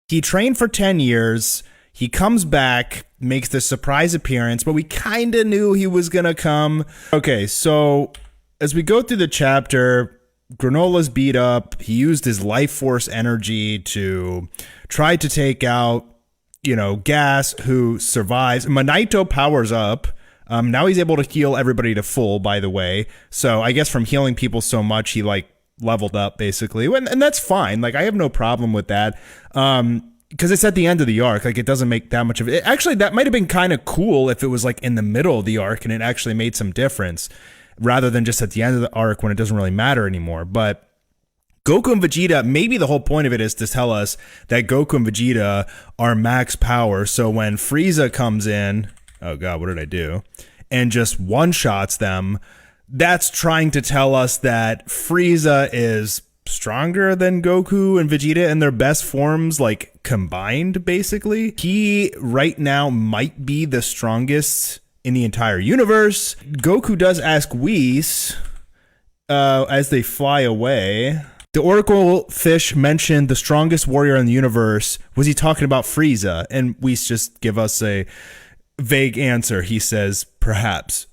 He trained for 10 years. He comes back, makes this surprise appearance, but we kind of knew he was going to come. Okay, so as we go through the chapter, Granola's beat up. He used his life force energy to try to take out, Gas, who survives. Manito powers up. Now he's able to heal everybody to full, by the way. So I guess from healing people so much, he leveled up basically. And that's fine. I have no problem with that. Because it's at the end of the arc. It doesn't make that much of it. Actually, that might have been kind of cool if it was in the middle of the arc and it actually made some difference rather than just at the end of the arc when it doesn't really matter anymore. But Goku and Vegeta, maybe the whole point of it is to tell us that Goku and Vegeta are max power. So when Frieza comes in, oh God, what did I do? And just one-shots them, that's trying to tell us that Frieza is stronger than Goku and Vegeta in their best forms, combined, basically. He, right now, might be the strongest in the entire universe. Goku does ask Whis, as they fly away, the Oracle Fish mentioned the strongest warrior in the universe. Was he talking about Frieza? And Whis just give us a vague answer. He says, perhaps.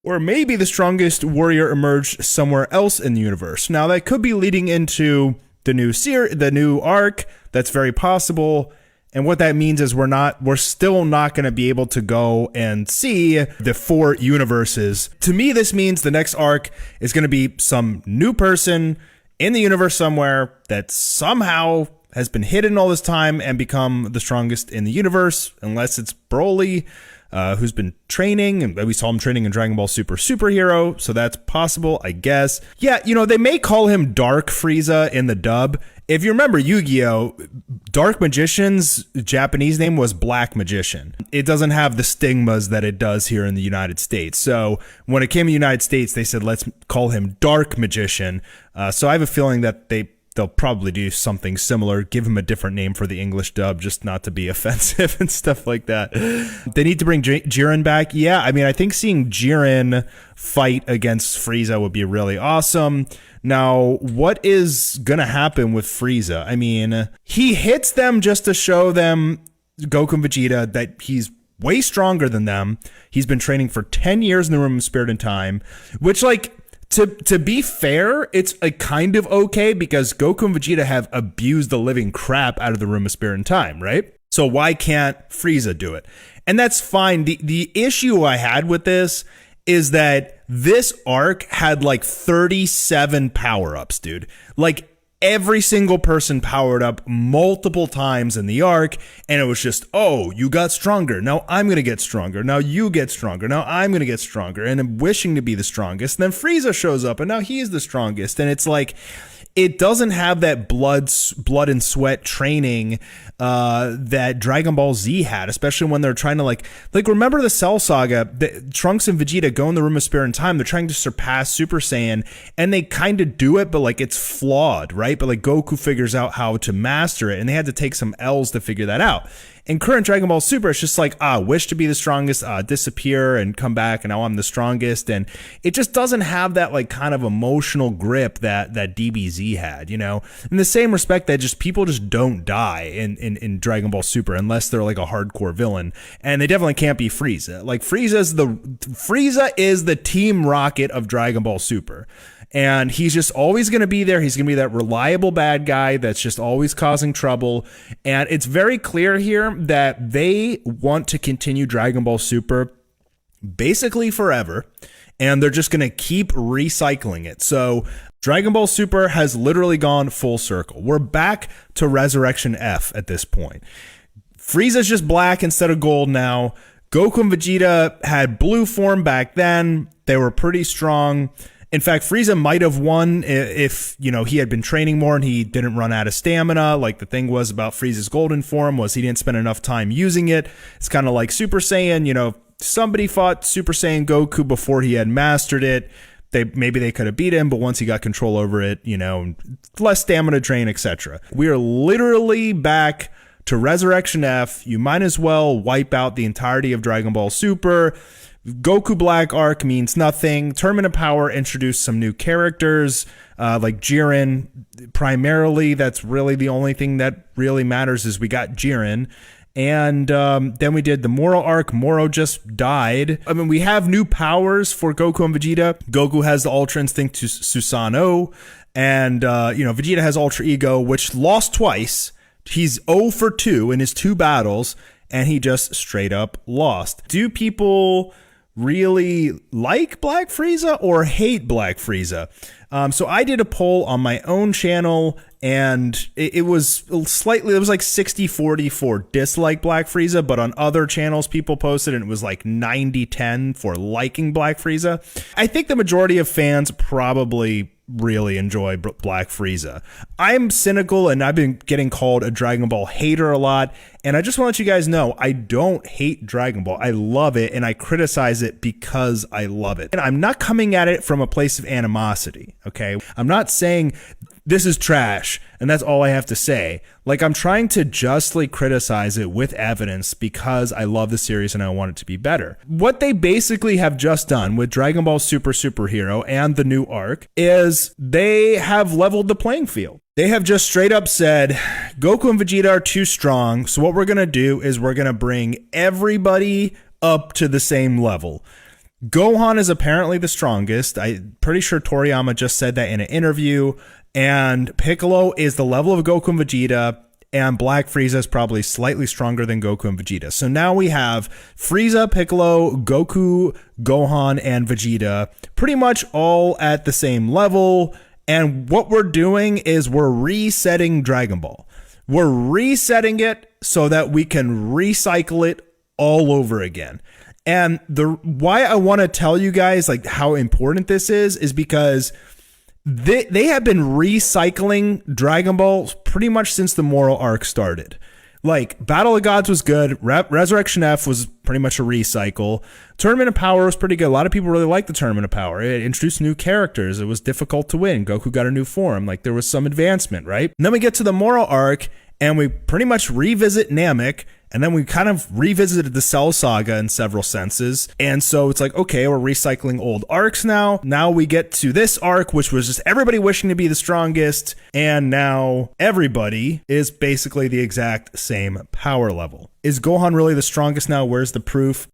Or maybe the strongest warrior emerged somewhere else in the universe. Now, that could be leading into the new arc. That's very possible. And what that means is we're still not going to be able to go and see the 4 universes. To me, this means the next arc is going to be some new person in the universe somewhere that somehow has been hidden all this time and become the strongest in the universe, unless it's Broly, who's been training, and we saw him training in Dragon Ball Super Superhero, so that's possible, I guess. Yeah, they may call him Dark Frieza in the dub. If you remember Yu-Gi-Oh!, Dark Magician's Japanese name was Black Magician. It doesn't have the stigmas that it does here in the United States. So when it came to the United States, they said, let's call him Dark Magician. So I have a feeling that they'll probably do something similar, give him a different name for the English dub, just not to be offensive and stuff like that. They need to bring Jiren back. Yeah, I think seeing Jiren fight against Frieza would be really awesome. Now, what is going to happen with Frieza? He hits them just to show them, Goku and Vegeta, that he's way stronger than them. He's been training for 10 years in the Room of Spirit and Time, which, To be fair, it's a kind of okay because Goku and Vegeta have abused the living crap out of the Room of Spirit and Time, right? So why can't Frieza do it? And that's fine. The issue I had with this is that this arc had 37 power-ups, dude. Every single person powered up multiple times in the arc, and it was just, oh, you got stronger. Now I'm going to get stronger. Now you get stronger. Now I'm going to get stronger. And I'm wishing to be the strongest. And then Frieza shows up, and now he's the strongest. And it's it doesn't have that blood and sweat training that Dragon Ball Z had, especially when they're trying to remember the Cell Saga, Trunks and Vegeta go in the Room of Spirit and Time, they're trying to surpass Super Saiyan, and they kind of do it, but it's flawed, right? But Goku figures out how to master it, and they had to take some L's to figure that out. In current Dragon Ball Super, it's just wish to be the strongest, disappear and come back, and now I'm the strongest. And it just doesn't have that kind of emotional grip that DBZ had, In the same respect that people just don't die in Dragon Ball Super unless they're a hardcore villain. And they definitely can't be Frieza. Frieza is the Team Rocket of Dragon Ball Super. And he's just always going to be there. He's going to be that reliable bad guy that's just always causing trouble. And it's very clear here that they want to continue Dragon Ball Super basically forever. And they're just going to keep recycling it. So Dragon Ball Super has literally gone full circle. We're back to Resurrection F at this point. Frieza's just black instead of gold now. Goku and Vegeta had blue form back then. They were pretty strong. In fact, Frieza might have won if, he had been training more and he didn't run out of stamina. The thing was about Frieza's golden form was he didn't spend enough time using it. It's kind of like Super Saiyan, somebody fought Super Saiyan Goku before he had mastered it. Maybe they could have beat him, but once he got control over it, less stamina drain, etc. We are literally back to Resurrection F. You might as well wipe out the entirety of Dragon Ball Super. Goku Black arc means nothing. Tournament of Power introduced some new characters, like Jiren. Primarily, that's really the only thing that really matters is we got Jiren. And then we did the Moro arc. Moro just died. I mean, we have new powers for Goku and Vegeta. Goku has the Ultra Instinct to Susanoo. And, Vegeta has Ultra Ego, which lost twice. He's 0 for 2 in his 2 battles, and he just straight up lost. Do people really like Black Frieza or hate Black Frieza? So I did a poll on my own channel, and it was like 60-40 for dislike Black Frieza, but on other channels people posted and it was like 90-10 for liking Black Frieza. I think the majority of fans probably really enjoy Black Frieza. I'm cynical and I've been getting called a Dragon Ball hater a lot, and I just want to let you guys know I don't hate Dragon Ball. I love it and I criticize it because I love it. And I'm not coming at it from a place of animosity, okay? I'm not saying this is trash and that's all I have to say. Like, I'm trying to justly criticize it with evidence because I love the series and I want it to be better. What they basically have just done with Dragon Ball Super Superhero and the new arc is they have leveled the playing field. They have just straight up said, Goku and Vegeta are too strong, so what we're going to do is we're going to bring everybody up to the same level. Gohan is apparently the strongest. I'm pretty sure Toriyama just said that in an interview. And Piccolo is the level of Goku and Vegeta, and Black Frieza is probably slightly stronger than Goku and Vegeta. So now we have Frieza, Piccolo, Goku, Gohan, and Vegeta pretty much all at the same level. And what we're doing is we're resetting Dragon Ball. We're resetting it so that we can recycle it all over again. And why I want to tell you guys like how important this is because they have been recycling Dragon Ball pretty much since the Moro arc started. Like, Battle of Gods was good. Resurrection F was pretty much a recycle. Tournament of Power was pretty good. A lot of people really liked the Tournament of Power. It introduced new characters. It was difficult to win. Goku got a new form. Like, there was some advancement, right? And then we get to the Moro arc, and we pretty much revisit Namek, and then we kind of revisited the Cell Saga in several senses. And so it's like, okay, we're recycling old arcs now. Now we get to this arc, which was just everybody wishing to be the strongest. And now everybody is basically the exact same power level. Is Gohan really the strongest now? Where's the proof?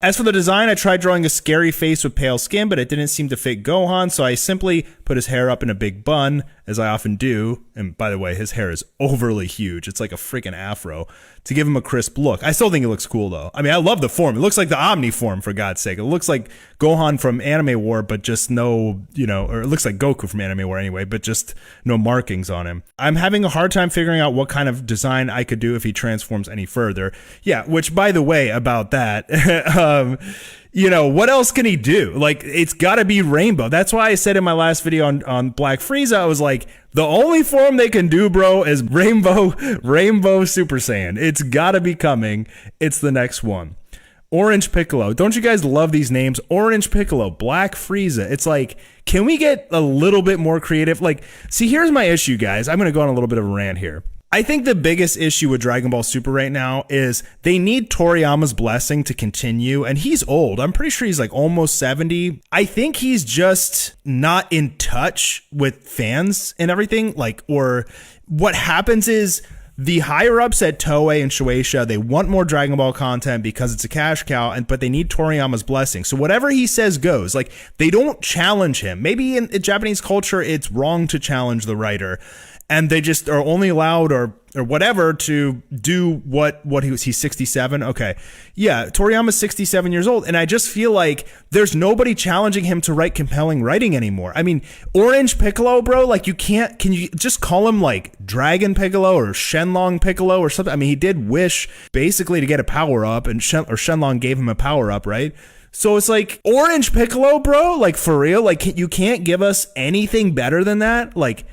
As for the design, I tried drawing a scary face with pale skin, but it didn't seem to fit Gohan, so I simply put his hair up in a big bun, as I often do. And by the way, his hair is overly huge. It's like a freaking afro to give him a crisp look. I still think it looks cool, though. I mean, I love the form. It looks like the Omni form, for God's sake. It looks like Gohan from Anime War, but just no, or it looks like Goku from Anime War anyway, but just no markings on him. I'm having a hard time figuring out what kind of design I could do if he transforms any further. Yeah, which, by the way, about that, what else can he do? Like, it's got to be Rainbow. That's why I said in my last video on Black Frieza, I was like, the only form they can do, bro, is Rainbow Super Saiyan. It's got to be coming. It's the next one. Orange Piccolo. Don't you guys love these names? Orange Piccolo, Black Frieza. It's like, can we get a little bit more creative? Like, see, here's my issue, guys. I'm going to go on a little bit of a rant here. I think the biggest issue with Dragon Ball Super right now is they need Toriyama's blessing to continue, and he's old. I'm pretty sure he's like almost 70. I think he's just not in touch with fans and everything. Like, or what happens is the higher ups at Toei and Shueisha, they want more Dragon Ball content because it's a cash cow, but they need Toriyama's blessing. So whatever he says goes. Like, they don't challenge him. Maybe in Japanese culture, it's wrong to challenge the writer. And they just are only allowed or whatever to do what he's 67. Okay. Yeah. Toriyama's 67 years old. And I just feel like there's nobody challenging him to write compelling writing anymore. I mean, Orange Piccolo, bro, like can you just call him like Dragon Piccolo or Shenlong Piccolo or something? I mean, he did wish basically to get a power up and Shenlong gave him a power up, right? So it's like Orange Piccolo, bro, like for real, like you can't give us anything better than that. Like,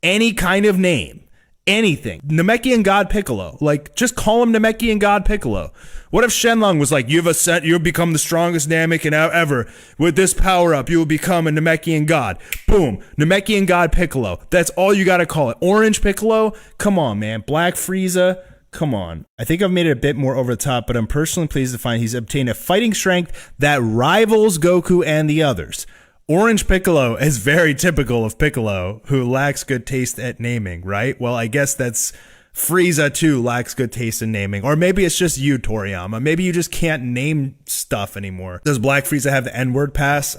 any kind of name, anything. Namekian God Piccolo. Like, just call him Namekian God Piccolo. What if Shenlong was like, you've become the strongest Namekian ever. With this power up, you will become a Namekian God. Boom. Namekian God Piccolo. That's all you gotta call it. Orange Piccolo? Come on, man. Black Frieza? Come on. I think I've made it a bit more over the top, but I'm personally pleased to find he's obtained a fighting strength that rivals Goku and the others. Orange Piccolo is very typical of Piccolo, who lacks good taste at naming, right? Well, I guess that's Frieza too lacks good taste in naming. Or maybe it's just you, Toriyama. Maybe you just can't name stuff anymore. Does Black Frieza have the N-word pass?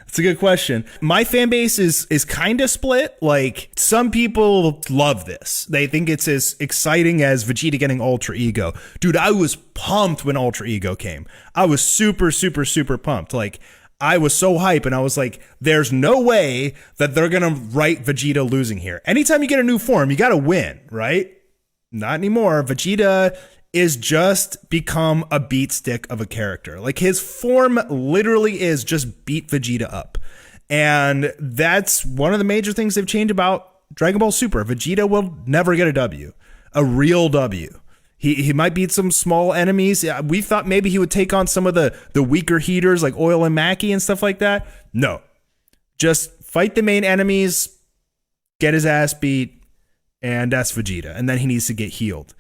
It's a good question. My fan base is kind of split. Like, some people love this. They think it's as exciting as Vegeta getting Ultra Ego. Dude, I was pumped when Ultra Ego came. I was super, super, super pumped. Like, I was so hype, and I was like, there's no way that they're gonna write Vegeta losing here. Anytime you get a new form, you gotta win, right? Not anymore. Vegeta is just become a beat stick of a character. Like, his form literally is just beat Vegeta up. And that's one of the major things they've changed about Dragon Ball Super. Vegeta will never get a W, a real W. He might beat some small enemies. We thought maybe he would take on some of the weaker heaters like Oil and Mackie and stuff like that. No, just fight the main enemies, get his ass beat, and that's Vegeta. And then he needs to get healed.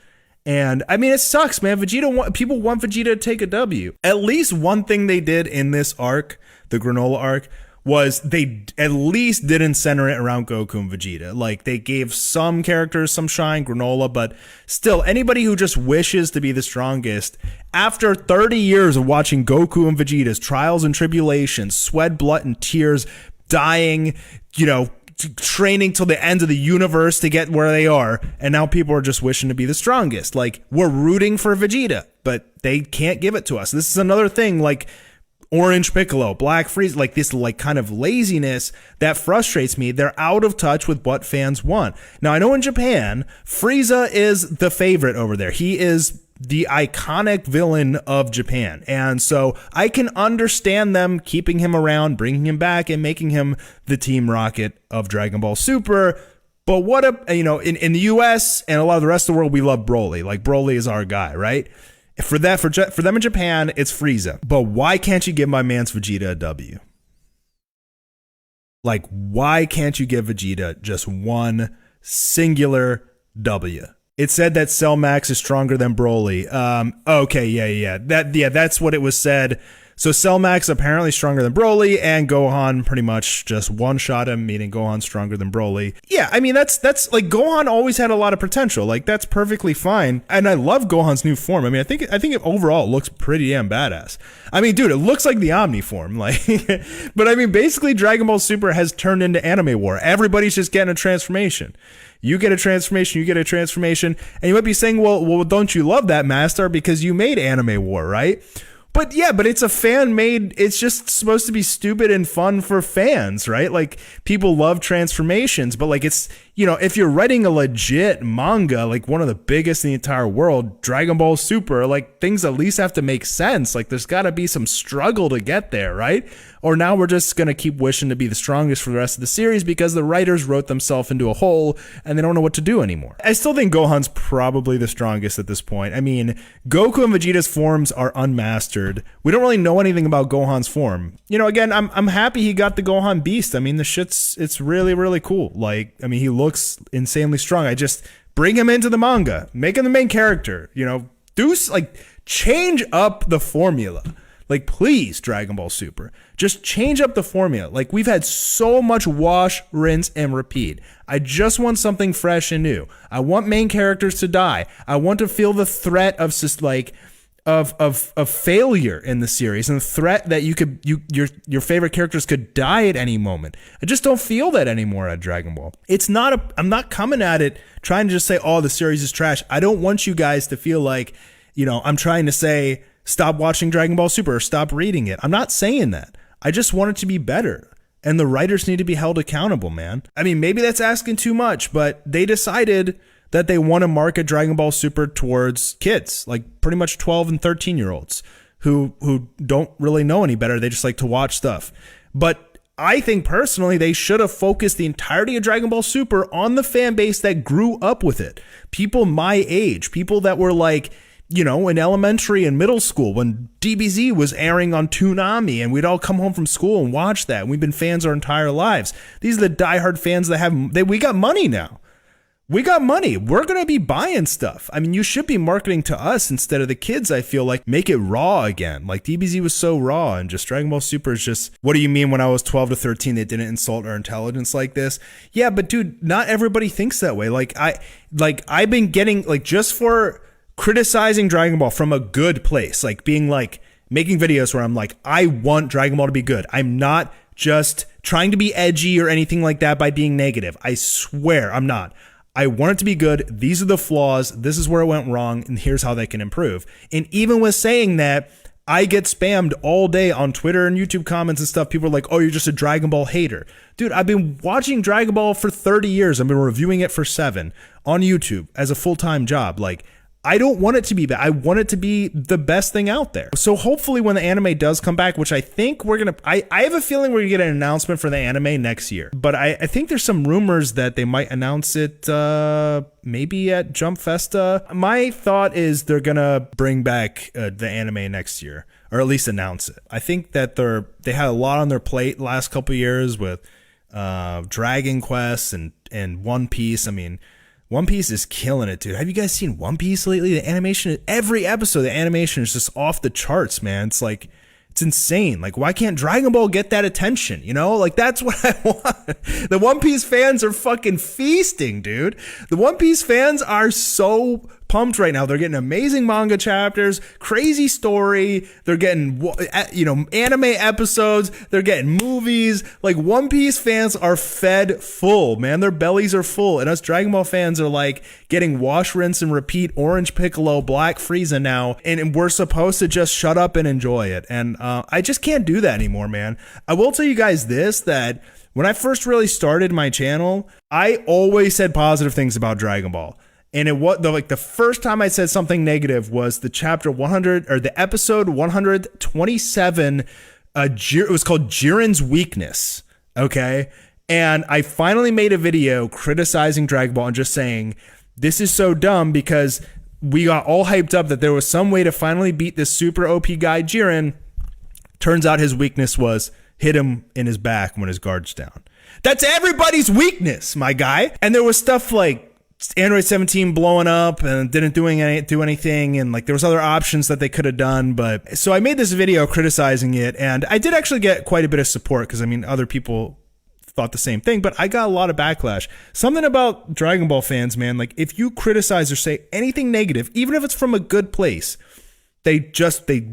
And I mean, it sucks, man. People want Vegeta to take a W. At least one thing they did in this arc, the Granola arc, was they at least didn't center it around Goku and Vegeta. Like, they gave some characters some shine, Granola, but still, anybody who just wishes to be the strongest, after 30 years of watching Goku and Vegeta's trials and tribulations, sweat, blood, and tears, dying, training till the end of the universe to get where they are, and now people are just wishing to be the strongest. Like, we're rooting for Vegeta, but they can't give it to us. This is another thing, like Orange Piccolo, Black Frieza, like this like kind of laziness that frustrates me. They're out of touch with what fans want. Now, I know in Japan, Frieza is the favorite over there. He is the iconic villain of Japan. And so I can understand them keeping him around, bringing him back, and making him the Team Rocket of Dragon Ball Super. But what in the US and a lot of the rest of the world, we love Broly. Like, Broly is our guy, right? For them in Japan, it's Frieza. But why can't you give my man's Vegeta a W? Like, why can't you give Vegeta just one singular W? It said that Cell Max is stronger than Broly. Okay, yeah. That's what it was said. So Cell Max apparently stronger than Broly, and Gohan pretty much just one-shot him, meaning Gohan's stronger than Broly. Yeah, I mean, that's like, Gohan always had a lot of potential. Like, that's perfectly fine. And I love Gohan's new form. I mean, I think it overall looks pretty damn badass. I mean, dude, it looks like the Omni form. Like, but I mean, basically, Dragon Ball Super has turned into Anime War. Everybody's just getting a transformation. You get a transformation, and you might be saying, well, don't you love that, Master? Because you made Anime War, right? But yeah, but it's a fan-made, it's just supposed to be stupid and fun for fans, right? Like, people love transformations, but like, it's, if you're writing a legit manga, like one of the biggest in the entire world, Dragon Ball Super, like, things at least have to make sense. Like, there's got to be some struggle to get there, right? Or now we're just going to keep wishing to be the strongest for the rest of the series because the writers wrote themselves into a hole and they don't know what to do anymore. I still think Gohan's probably the strongest at this point. I mean, Goku and Vegeta's forms are unmastered. We don't really know anything about Gohan's form. Again, I'm happy he got the Gohan Beast. I mean, it's really, really cool. Like, I mean, he looks insanely strong. I just bring him into the manga, make him the main character, change up the formula. Like, please, Dragon Ball Super, just change up the formula. Like, we've had so much wash, rinse, and repeat. I just want something fresh and new. I want main characters to die. I want to feel the threat of just of failure in the series, and the threat that your favorite characters could die at any moment. I just don't feel that anymore at Dragon Ball. I'm not coming at it trying to just say, oh, the series is trash. I don't want you guys to feel like, I'm trying to say, stop watching Dragon Ball Super or stop reading it. I'm not saying that. I just want it to be better. And the writers need to be held accountable, man. I mean, maybe that's asking too much, but they decided that they want to market Dragon Ball Super towards kids, like pretty much 12 and 13-year-olds who don't really know any better. They just like to watch stuff. But I think personally they should have focused the entirety of Dragon Ball Super on the fan base that grew up with it. People my age, people that were like, in elementary and middle school when DBZ was airing on Toonami, and we'd all come home from school and watch that. And we've been fans our entire lives. These are the diehard fans we got money now. we got money. We're going to be buying stuff. I mean, you should be marketing to us instead of the kids, I feel like. Make it raw again. Like, DBZ was so raw, and just Dragon Ball Super is just, what do you mean when I was 12 to 13 they didn't insult our intelligence like this? Yeah, but dude, not everybody thinks that way. I've been getting, like, just for criticizing Dragon Ball from a good place, like being like, making videos where I'm like, I want Dragon Ball to be good. I'm not just trying to be edgy or anything like that by being negative. I swear I'm not. I want it to be good. These are the flaws. This is where it went wrong, and here's how they can improve. And even with saying that, I get spammed all day on Twitter and YouTube comments and stuff. People are like, oh, you're just a Dragon Ball hater. Dude, I've been watching Dragon Ball for 30 years. I've been reviewing it for 7 on YouTube as a full-time job. Like, I don't want it to be bad. I want it to be the best thing out there. So hopefully when the anime does come back, which I think we're going to, I have a feeling we're going to get an announcement for the anime next year. But I think there's some rumors that they might announce it maybe at Jump Festa. My thought is they're going to bring back the anime next year, or at least announce it. I think that they had a lot on their plate the last couple of years with Dragon Quest and One Piece. I mean, One Piece is killing it, dude. Have you guys seen One Piece lately? The animation, every episode, the animation is just off the charts, man. It's like, it's insane. Like, why can't Dragon Ball get that attention? You know, like, that's what I want. The One Piece fans are fucking feasting, dude. The One Piece fans are so pumped right now. They're getting amazing manga chapters, crazy story. They're getting, anime episodes. They're getting movies. Like, One Piece fans are fed full, man. Their bellies are full. And us Dragon Ball fans are like getting wash, rinse, and repeat Orange Piccolo, Black Frieza now. And we're supposed to just shut up and enjoy it. And I just can't do that anymore, man. I will tell you guys this, that when I first really started my channel, I always said positive things about Dragon Ball. And the first time I said something negative was the chapter 100 or the episode 127. It was called Jiren's Weakness. Okay. And I finally made a video criticizing Dragon Ball and just saying, this is so dumb because we got all hyped up that there was some way to finally beat this super OP guy, Jiren. Turns out his weakness was hit him in his back when his guard's down. That's everybody's weakness, my guy. And there was stuff like Android 17 blowing up and didn't do anything, and like there was other options that they could have done. But so I made this video criticizing it, and I did actually get quite a bit of support because I mean other people thought the same thing, but I got a lot of backlash. Something about Dragon Ball fans, man, like if you criticize or say anything negative, even if it's from a good place, they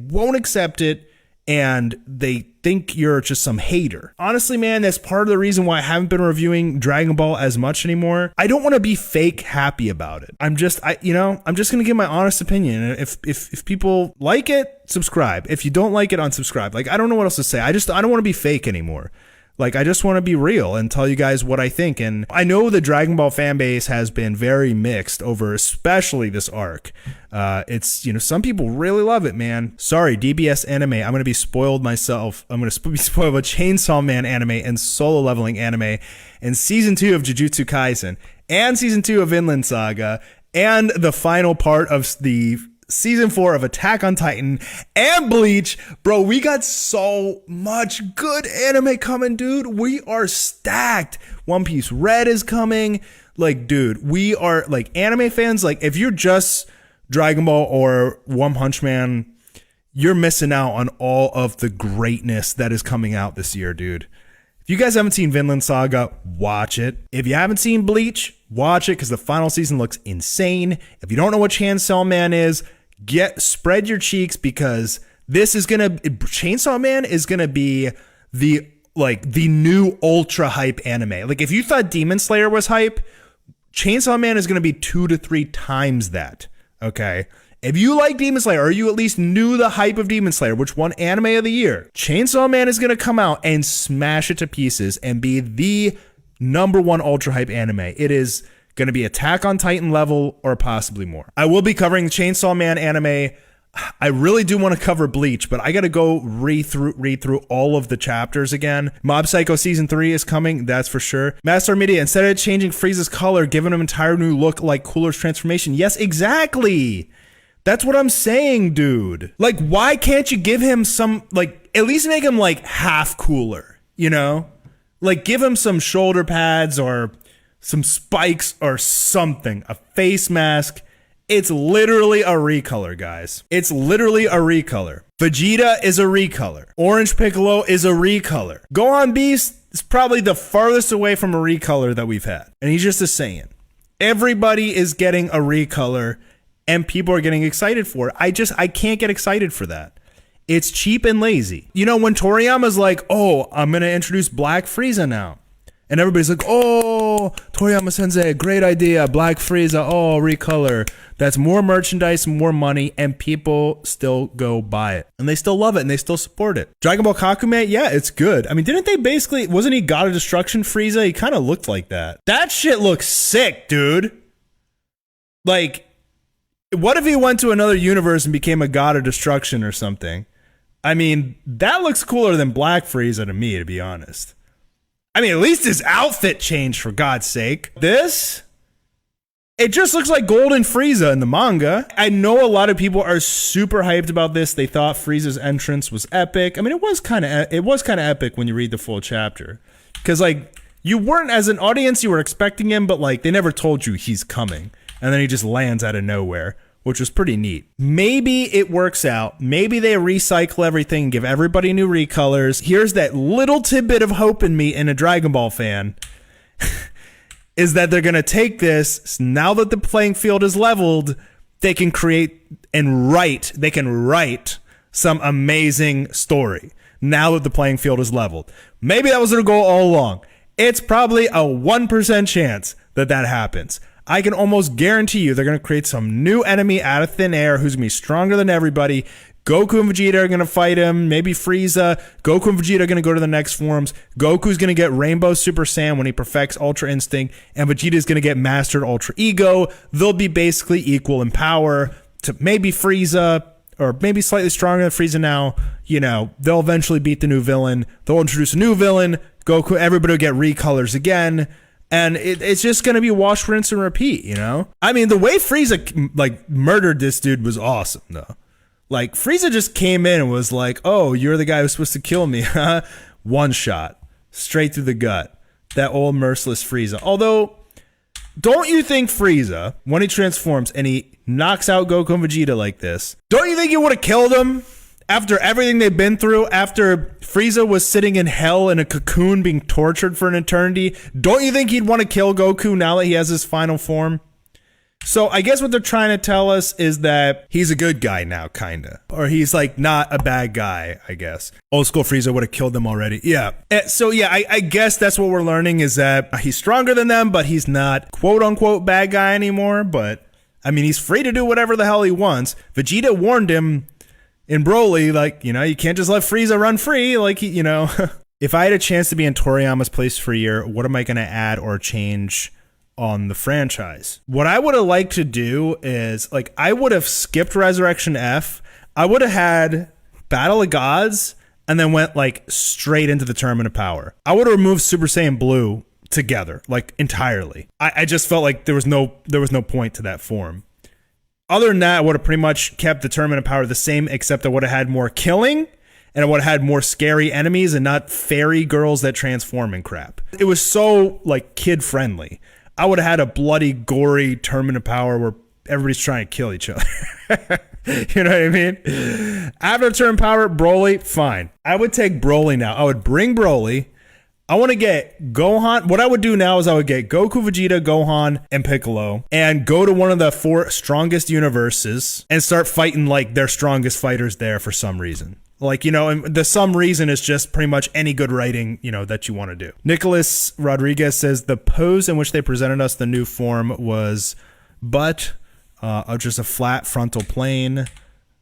won't accept it. And they think you're just some hater. Honestly, man, that's part of the reason why I haven't been reviewing Dragon Ball as much anymore. I don't want to be fake happy about it. I'm just gonna give my honest opinion. If people like it, subscribe. If you don't like it, unsubscribe. Like, I don't know what else to say. I don't want to be fake anymore. Like, I just want to be real and tell you guys what I think. And I know the Dragon Ball fan base has been very mixed over especially this arc. It's, some people really love it, man. Sorry, DBS anime. I'm going to be spoiled myself. I'm going to be spoiled with Chainsaw Man anime and Solo Leveling anime and season 2 of Jujutsu Kaisen and season 2 of Vinland Saga and the final part of the season 4 of Attack on Titan and Bleach. Bro, we got so much good anime coming, dude. We are stacked. One Piece Red is coming. Like, dude, we are like anime fans. Like, if you're just Dragon Ball or One Punch Man, you're missing out on all of the greatness that is coming out this year, dude. If you guys haven't seen Vinland Saga, watch it. If you haven't seen Bleach, watch it because the final season looks insane. If you don't know what Chainsaw Man is, spread your cheeks because Chainsaw Man is gonna be the new ultra hype anime. Like, if you thought Demon Slayer was hype, Chainsaw Man is gonna be 2 to 3 times that. Okay. If you like Demon Slayer, or you at least knew the hype of Demon Slayer, which won anime of the year, Chainsaw Man is gonna come out and smash it to pieces and be the #1 ultra hype anime. It is going to be Attack on Titan level or possibly more. I will be covering the Chainsaw Man anime. I really do want to cover Bleach, but I got to go read through all of the chapters again. Mob Psycho season 3 is coming, that's for sure. Master Media, instead of changing Frieza's color, giving him an entire new look like Cooler's transformation. Yes, exactly. That's what I'm saying, dude. Like, why can't you give him some, like, at least make him like half Cooler, Like, give him some shoulder pads or some spikes or something, a face mask. It's literally a recolor, guys. It's literally a recolor. Vegeta is a recolor. Orange Piccolo is a recolor. Gohan Beast is probably the farthest away from a recolor that we've had. And he's just a Saiyan. Everybody is getting a recolor and people are getting excited for it. I can't get excited for that. It's cheap and lazy. You know, when Toriyama's like, oh, I'm going to introduce Black Frieza now. And everybody's like, oh, Toriyama Sensei, great idea. Black Frieza, oh, recolor. That's more merchandise, more money, and people still go buy it. And they still love it, and they still support it. Dragon Ball Kakume, yeah, it's good. I mean, didn't they basically, wasn't he God of Destruction Frieza? He kind of looked like that. That shit looks sick, dude. Like, what if he went to another universe and became a God of Destruction or something? I mean, that looks cooler than Black Frieza to me, to be honest. I mean, at least his outfit changed, for God's sake. This, it just looks like Golden Frieza in the manga. I know a lot of people are super hyped about this. They thought Frieza's entrance was epic. I mean, it was kind of epic when you read the full chapter, because like you weren't, as an audience, you were expecting him, but like they never told you he's coming, and then he just lands out of nowhere, which was pretty neat. Maybe it works out. Maybe they recycle everything, give everybody new recolors. Here's that little tidbit of hope in me, in a Dragon Ball fan, is that they're going to take this, now that the playing field is leveled, they can create and write, they can write some amazing story now that the playing field is leveled. Maybe that was their goal all along. It's probably a 1% chance that that happens. I can almost guarantee you they're going to create some new enemy out of thin air who's going to be stronger than everybody. Goku and Vegeta are going to fight him. Maybe Frieza. Goku and Vegeta are going to go to the next forms. Goku's going to get Rainbow Super Saiyan when he perfects Ultra Instinct. And Vegeta's going to get Mastered Ultra Ego. They'll be basically equal in power to maybe Frieza, or maybe slightly stronger than Frieza now. You know, they'll eventually beat the new villain. They'll introduce a new villain. Goku, everybody will get recolors again. And it's just going to be wash, rinse, and repeat, you know? I mean, the way Frieza, like, murdered this dude was awesome, though. Like, Frieza just came in and was like, oh, you're the guy who's supposed to kill me, huh? One shot. Straight through the gut. That old merciless Frieza. Although, don't you think Frieza, when he transforms and he knocks out Goku and Vegeta like this, don't you think he would have killed him? After everything they've been through, after Frieza was sitting in hell in a cocoon being tortured for an eternity, don't you think he'd want to kill Goku now that he has his final form? So I guess what they're trying to tell us is that he's a good guy now, kinda. Or he's like not a bad guy, I guess. Old school Frieza would have killed them already. Yeah. So yeah, I guess that's what we're learning, is that he's stronger than them, but he's not quote unquote bad guy anymore. But I mean, he's free to do whatever the hell he wants. Vegeta warned him in Broly, like, you know, you can't just let Frieza run free, like, you know. If I had a chance to be in Toriyama's place for a year, what am I going to add or change on the franchise? What I would have liked to do is, like, I would have skipped Resurrection F. I would have had Battle of Gods and then went, like, straight into the Tournament of Power. I would have removed Super Saiyan Blue together, like, entirely. I just felt like there was no point to that form. Other than that, I would have pretty much kept the Tournament of Power the same, except I would have had more killing, and I would have had more scary enemies and not fairy girls that transform and crap. It was so, like, kid-friendly. I would have had a bloody, gory Tournament of Power where everybody's trying to kill each other. You know what I mean? After Tournament of Power, Broly, fine. I would take Broly now. I would bring Broly. I want to get Gohan. What I would do now is I would get Goku, Vegeta, Gohan, and Piccolo, and go to one of the 4 strongest universes and start fighting like their strongest fighters there for some reason. Like, you know, and the some reason is just pretty much any good writing, you know, that you want to do. Nicholas Rodriguez says the pose in which they presented us the new form was just a flat frontal plane.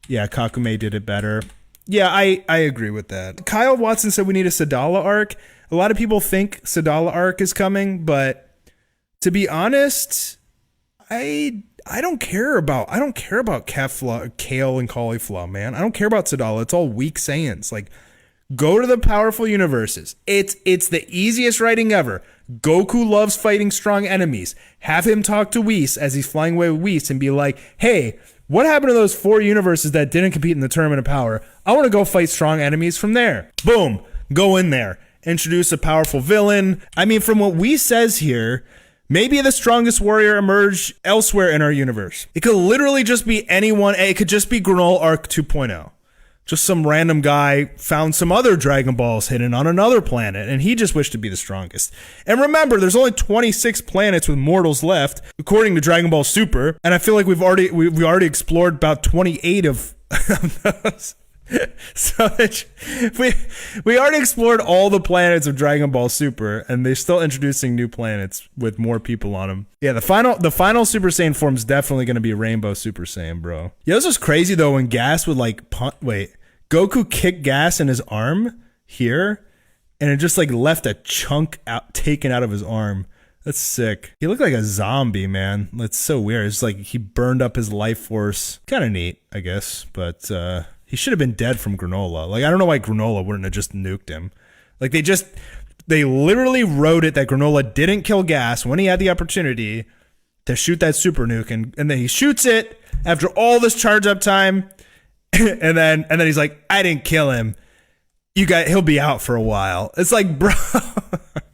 Yeah, Kakume did it better. Yeah, I agree with that. Kyle Watson said we need a Sadala arc. A lot of people think Sadala arc is coming, but to be honest, I don't care about kale and cauliflower, man. I don't care about Sadala. It's all weak Saiyans. Like, go to the powerful universes. It's the easiest writing ever. Goku loves fighting strong enemies. Have him talk to Whis as he's flying away with Whis and be like, hey, what happened to those 4 universes that didn't compete in the Tournament of Power? I want to go fight strong enemies from there. Boom. Go in there. Introduce a powerful villain. I mean, from what Whis says here, Maybe the strongest warrior emerged elsewhere in our universe. It could literally just be anyone. It could just be Granola Arc 2.0. Just some random guy found some other Dragon Balls hidden on another planet, and he just wished to be the strongest. And remember, there's only 26 planets with mortals left, according to Dragon Ball Super, and I feel like we already explored about 28 of those. So we already explored all the planets of Dragon Ball Super, and they're still introducing new planets with more people on them. Yeah, the final Super Saiyan form is definitely going to be Rainbow Super Saiyan, bro. Yeah, this was crazy though when Gas would like Goku kicked Gas in his arm here, and it just like left a chunk taken out of his arm. That's sick. He looked like a zombie, man. That's so weird. It's like he burned up his life force. Kind of neat, I guess, but he should have been dead from Granola. Like, I don't know why Granola wouldn't have just nuked him. Like, they literally wrote it that Granola didn't kill Gas when he had the opportunity to shoot that super nuke, and then he shoots it after all this charge up time, and then he's like, I didn't kill him. He'll be out for a while. It's like, bro,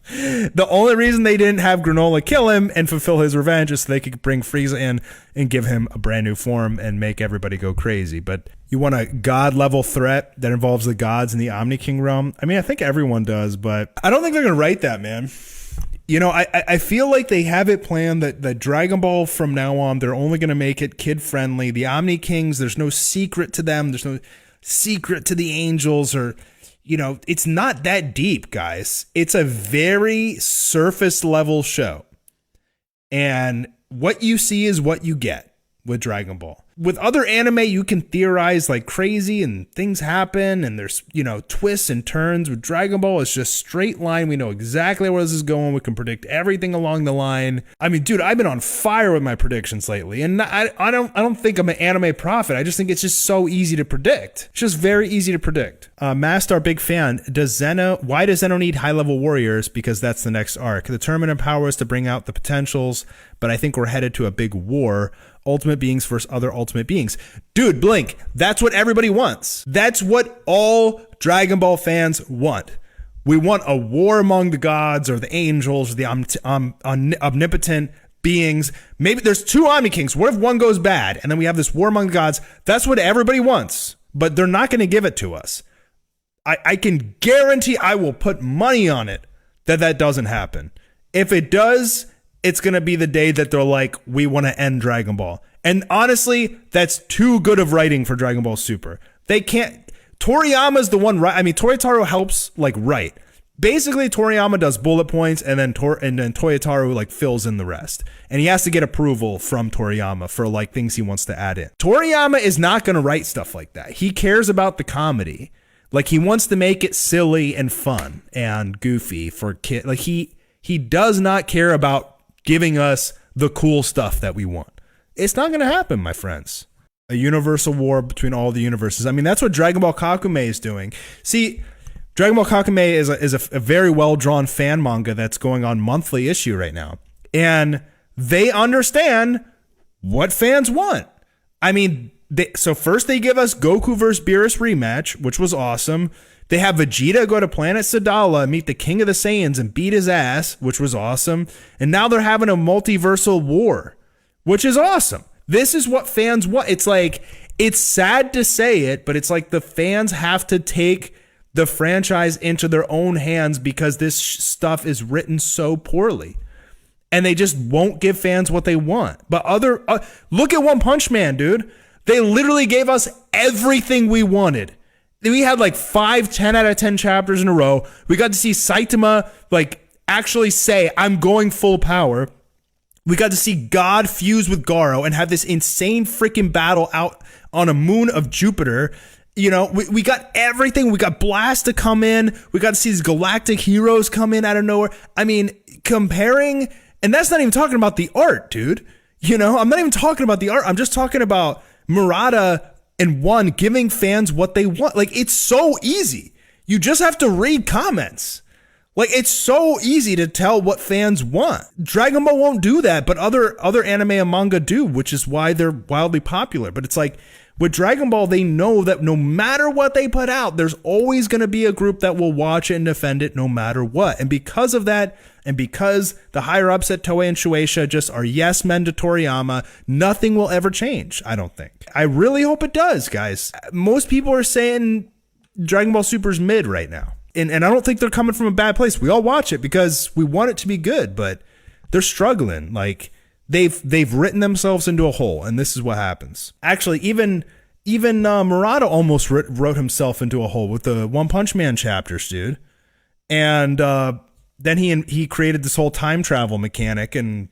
the only reason they didn't have Granola kill him and fulfill his revenge is so they could bring Frieza in and give him a brand new form and make everybody go crazy. But you want a god level threat that involves the gods in the Omni King realm? I mean, I think everyone does, but I don't think they're going to write that, man. You know, I feel like they have it planned that Dragon Ball from now on, they're only going to make it kid friendly. The Omni Kings, there's no secret to them. There's no secret to the angels, or, you know, it's not that deep, guys. It's a very surface level show. And what you see is what you get with Dragon Ball. With other anime, you can theorize like crazy and things happen and there's, you know, twists and turns. With Dragon Ball, it's just straight line. We know exactly where this is going. We can predict everything along the line. I mean, dude, I've been on fire with my predictions lately, and I don't think I'm an anime prophet. I just think it's just so easy to predict. It's just very easy to predict. Mastar, big fan. Why does Zeno need high level warriors? Because that's the next arc. The tournament empowers to bring out the potentials, but I think we're headed to a big war. Ultimate beings versus other ultimate beings. Dude, Blink, that's what everybody wants. That's what all Dragon Ball fans want. We want a war among the gods or the angels or the omnipotent beings. Maybe there's two Omni Kings. What if one goes bad and then we have this war among the gods? That's what everybody wants, but they're not going to give it to us. I can guarantee, I will put money on it that doesn't happen. If it does, it's going to be the day that they're like, we want to end Dragon Ball. And honestly, that's too good of writing for Dragon Ball Super. They can't. Toriyama's the one, I mean, Toyotaro helps like write. Basically, Toriyama does bullet points, and then Toyotaro like fills in the rest. And he has to get approval from Toriyama for like things he wants to add in. Toriyama is not going to write stuff like that. He cares about the comedy. Like, he wants to make it silly and fun and goofy for kids. Like, he does not care about giving us the cool stuff that we want. It's not going to happen, my friends. A universal war between all the universes. I mean, that's what Dragon Ball Kakume is doing. See, Dragon Ball Kakume is a very well-drawn fan manga that's going on monthly issue right now. And they understand what fans want. I mean, so first they give us Goku vs. Beerus rematch, which was awesome. They have Vegeta go to planet Sadala, meet the King of the Saiyans, and beat his ass, which was awesome. And now they're having a multiversal war, which is awesome. This is what fans want. It's like, it's sad to say it, but it's like the fans have to take the franchise into their own hands because this stuff is written so poorly. And they just won't give fans what they want. But look at One Punch Man, dude. They literally gave us everything we wanted. We had like 5 10 out of 10 chapters in a row. We got to see Saitama like actually say, I'm going full power. We got to see God fuse with Garo and have this insane freaking battle out on a moon of Jupiter. You know, we got everything. We got Blast to come in. We got to see these galactic heroes come in out of nowhere. I mean, comparing, and that's not even talking about the art, dude. You know, I'm not even talking about the art. I'm just talking about Murata and One giving fans what they want. Like, it's so easy. You just have to read comments. Like, it's so easy to tell what fans want. Dragon Ball won't do that, but other anime and manga do, which is why they're wildly popular. But it's like, With Dragon Ball, they know that no matter what they put out, there's always going to be a group that will watch it and defend it no matter what. And because of that, and because the higher ups at Toei and Shueisha just are yes men to Toriyama, nothing will ever change, I don't think. I really hope it does, guys. Most people are saying Dragon Ball Super's mid right now. And I don't think they're coming from a bad place. We all watch it because we want it to be good, but they're struggling. Like, they've written themselves into a hole, and this is what happens. Actually, even Murata almost wrote himself into a hole with the One Punch Man chapters, dude. And then he created this whole time travel mechanic and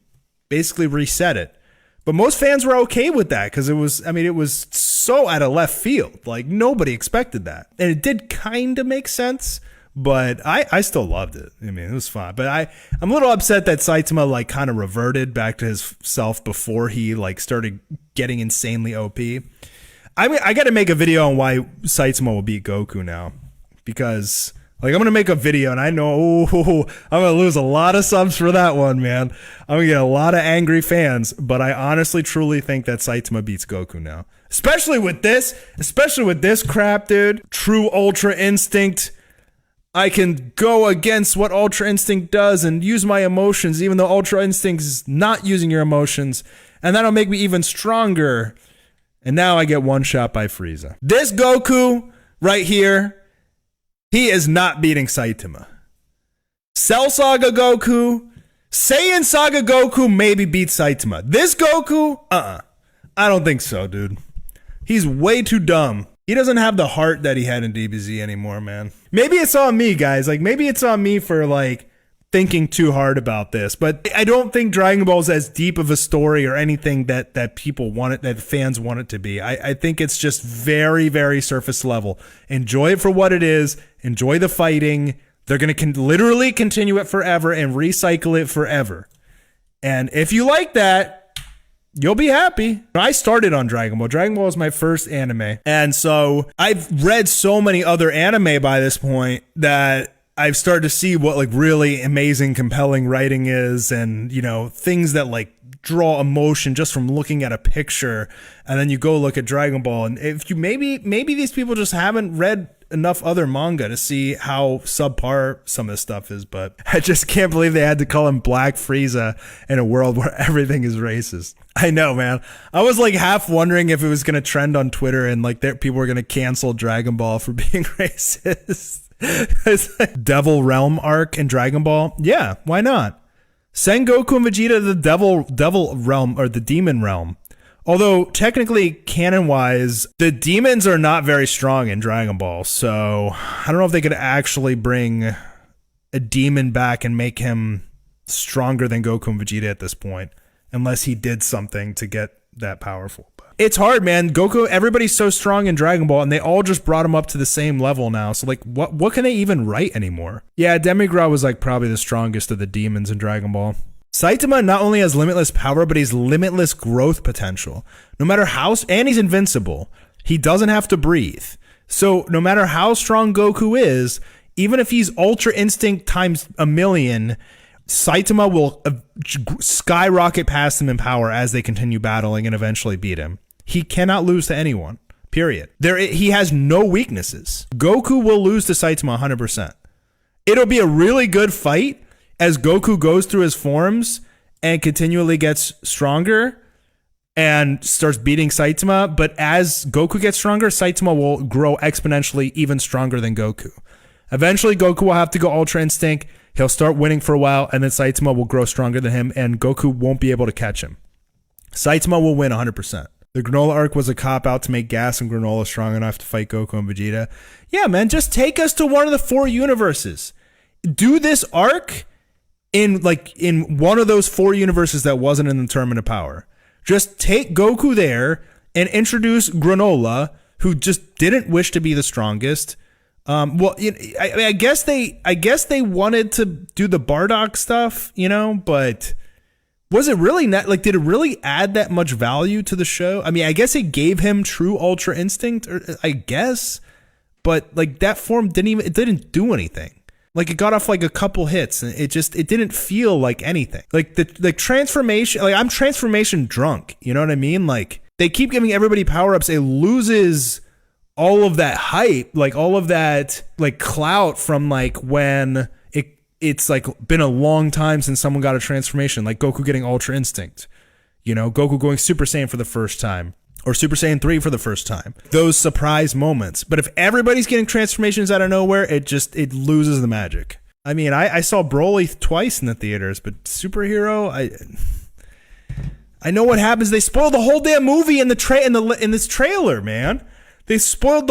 basically reset it. But most fans were okay with that because it was so out of left field. Like, nobody expected that. And it did kind of make sense, but I still loved it. I mean, it was fun. But I'm a little upset that Saitama like kind of reverted back to his self before he like started getting insanely OP. I mean, I got to make a video on why Saitama will beat Goku now, because like I'm going to make a video and I know I'm going to lose a lot of subs for that one, man. I'm going to get a lot of angry fans, but I honestly truly think that Saitama beats Goku now. Especially with this crap, dude. True Ultra Instinct. I can go against what Ultra Instinct does and use my emotions, even though Ultra Instinct is not using your emotions. And that'll make me even stronger. And now I get one shot by Frieza. This Goku right here, he is not beating Saitama. Cell Saga Goku, Saiyan Saga Goku maybe beats Saitama. This Goku, I don't think so, dude. He's way too dumb. He doesn't have the heart that he had in DBZ anymore, man. Maybe it's on me, guys. Like, maybe it's on me for, like, thinking too hard about this. But I don't think Dragon Ball is as deep of a story or anything that people want it, that fans want it to be. I think it's just very, very surface level. Enjoy it for what it is. Enjoy the fighting. They're going to literally continue it forever and recycle it forever. And if you like that, you'll be happy. I started on Dragon Ball. Dragon Ball was my first anime. And so I've read so many other anime by this point that I've started to see what like really amazing, compelling writing is, and, you know, things that like draw emotion just from looking at a picture. And then you go look at Dragon Ball, and if you maybe these people just haven't read enough other manga to see how subpar some of this stuff is. But I just can't believe they had to call him Black Frieza in a world where everything is racist. I know, man. I was like half wondering if it was going to trend on Twitter and like people were going to cancel Dragon Ball for being racist. It's like Devil Realm arc in Dragon Ball. Yeah, why not? Send Goku and Vegeta to the Devil Realm, or the Demon Realm. Although technically, canon-wise, the demons are not very strong in Dragon Ball, so I don't know if they could actually bring a demon back and make him stronger than Goku and Vegeta at this point, unless he did something to get that powerful. It's hard, man. Goku, everybody's so strong in Dragon Ball, and they all just brought him up to the same level now. So, like, what can they even write anymore? Yeah, Demigra was, like, probably the strongest of the demons in Dragon Ball. Saitama not only has limitless power, but he's limitless growth potential. No matter how... And he's invincible. He doesn't have to breathe. So, no matter how strong Goku is, even if he's Ultra Instinct times a million... Saitama will skyrocket past him in power as they continue battling and eventually beat him. He cannot lose to anyone, period. He has no weaknesses. Goku will lose to Saitama 100%. It'll be a really good fight as Goku goes through his forms and continually gets stronger and starts beating Saitama, but as Goku gets stronger, Saitama will grow exponentially even stronger than Goku. Eventually, Goku will have to go Ultra Instinct. He'll start winning for a while, and then Saitama will grow stronger than him, and Goku won't be able to catch him. Saitama will win 100%. The Granola arc was a cop-out to make Gas and Granola strong enough to fight Goku and Vegeta. Yeah, man, just take us to one of the 4 universes. Do this arc in one of those 4 universes that wasn't in the Tournament of Power. Just take Goku there and introduce Granola, who just didn't wish to be the strongest. Well, I guess they wanted to do the Bardock stuff, you know, but was it really not, like, did it really add that much value to the show? I mean, I guess it gave him true Ultra Instinct, or I guess, but like that form didn't do anything. Like, it got off like a couple hits, and it didn't feel like anything. Like the transformation, like I'm transformation drunk, you know what I mean? Like, they keep giving everybody power-ups, it loses all of that hype, like all of that like clout from like when it's like been a long time since someone got a transformation, like Goku getting Ultra Instinct, you know, Goku going Super Saiyan for the first time, or Super Saiyan 3 for the first time. Those surprise moments. But if everybody's getting transformations out of nowhere, it loses the magic. I mean, I saw Broly twice in the theaters, but superhero, I know what happens. They spoiled the whole damn movie in this trailer, man. They spoiled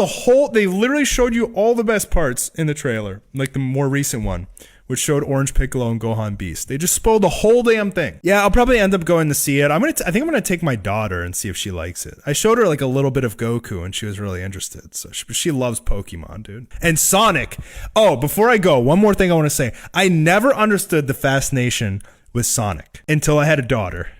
they literally showed you all the best parts in the trailer, like the more recent one, which showed Orange Piccolo and Gohan Beast. They just spoiled the whole damn thing. Yeah, I'll probably end up going to see it. I think I'm gonna take my daughter and see if she likes it. I showed her like a little bit of Goku and she was really interested. So she loves Pokemon, dude. And Sonic. Oh, before I go, one more thing I want to say. I never understood the fascination with Sonic until I had a daughter.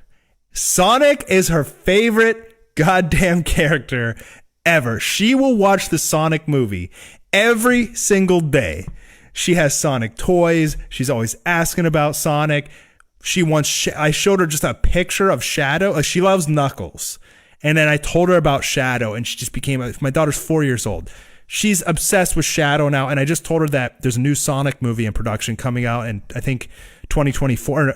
Sonic is her favorite goddamn character ever. She will watch the Sonic movie every single day. She has Sonic toys. She's always asking about Sonic. I showed her just a picture of Shadow. She loves Knuckles. And then I told her about Shadow, and she just became, my daughter's 4 years old. She's obsessed with Shadow now, and I just told her that there's a new Sonic movie in production coming out in, I think, 2024, or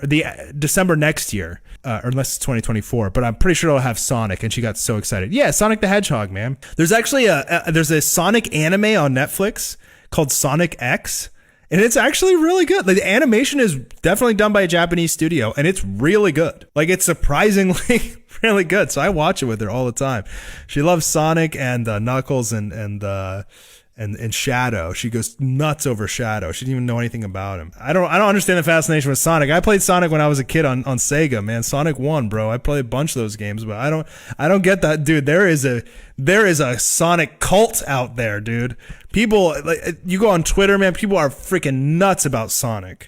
December next year, or unless it's 2024, but I'm pretty sure it'll have Sonic, and she got so excited. Yeah, Sonic the Hedgehog, man. There's actually there's a Sonic anime on Netflix called Sonic X, and it's actually really good. Like, the animation is definitely done by a Japanese studio, and it's really good. Like, it's surprisingly really good. So I watch it with her all the time. She loves Sonic and Knuckles and Shadow. She goes nuts over Shadow. She didn't even know anything about him. I don't understand the fascination with Sonic. I played Sonic when I was a kid on Sega, man. Sonic 1, bro. I played a bunch of those games, but I don't get that, dude. There is a Sonic cult out there, dude. People, like, you go on Twitter, man, people are freaking nuts about Sonic.